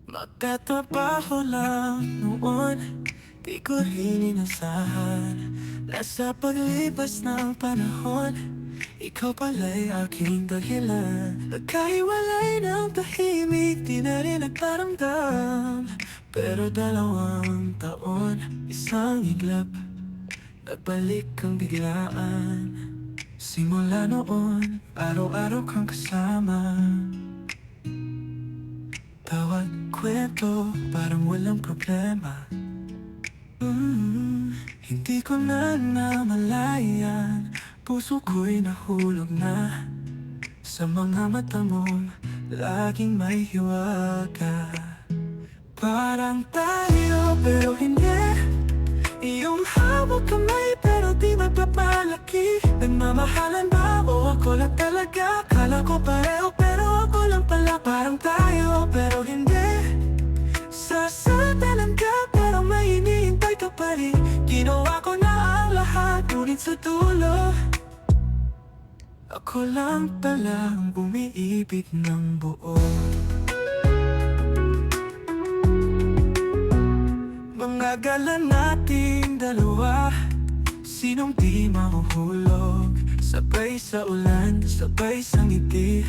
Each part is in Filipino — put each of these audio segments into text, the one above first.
Magtatrabaho lang noon, di ko rin inasahan na sa paglipas ng panahon, ikaw pala'y aking dahilan. Nagkahiwalay ng tahimik, di na rin nagparamdam. Pero 2 taon, isang iglap, nagbalik kang biglaan. Simula noon, araw-araw kang kasama. Bawat kwento, parang walang problema. Hindi ko na namalayan, puso ko'y nahulog na sa mga mata mo, laging may hiwaga. Parang tayo pero hindi, iyong hawak kamay pero di magpapalaki. Nagmamahalan ba o ako lang talaga? Kala ko pareho pero ako lang pala. Parang tayo pero hindi, sasadalan ka pero may hinihintay ka pa rin. Ginawa ko na ang lahat, ngunit sa dulo ako lang pala ang umiibig ng buo. Mga gala nating dalawa, sinong di mahuhulog? Sabay sa ulan, sabay sa ngiti,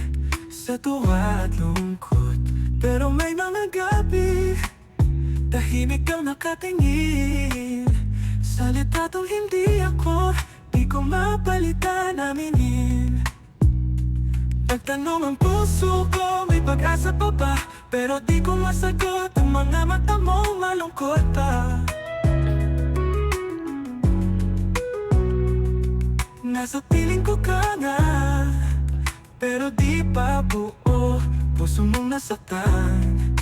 sa tuwa at lungkot. Pero may mga gabi, tahimik kang nakatingin. Salita tong hindi ako, di ko mapalitan aminin. Nagtanong ang puso ko, may pag-asa pa ba? Pero di ko masagot, ang mga mata mo malungkot pa. Nasa piling ko ka nga, pero di pa buo. Puso mong nasaktan,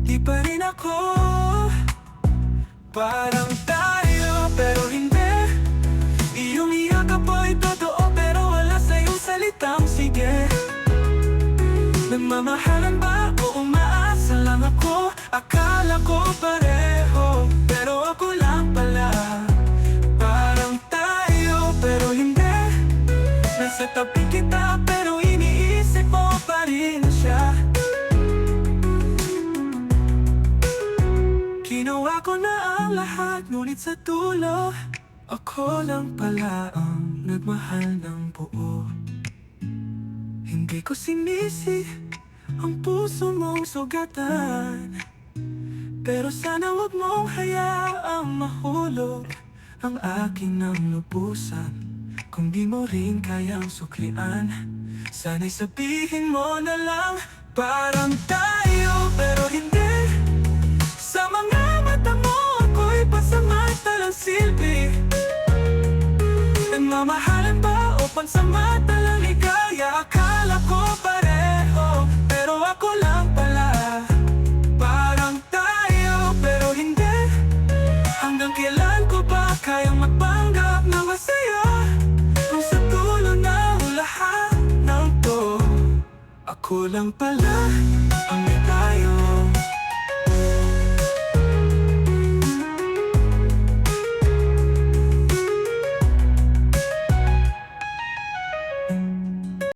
di pa rin ako. Parang tayo pero hindi, iyong iyakap ay totoo pero wala sa iyong salitang sige. Nagmamahalan ba o umaasa lang ako? Akala ko pareho pero ako lang pala. Parang tayo pero hindi, nasa tabi kita pero iniisip mo pa rin siya. Ginawa ko na ang lahat, ngunit sa dulo ako lang pala ang nagmahal ng buo. Hindi ko sinisi ang puso mong sugatan, pero sana wag mong hayaang mahulog ang akin ng lubusan. Kung di mo rin kayang suklian, sana'y sabihin mo na lang. Parang tayo pero hindi, sa mga mata mo ako'y pasamatalang silbi. Nagmamahalan ba o pansamatalang ligaya? Akala ko pareho pero ako lang pala. Parang tayo pero hindi, hanggang kailan ko ba kayang magpanggap na masaya? Kung sa dulo ng lahat ng to, ako lang pala.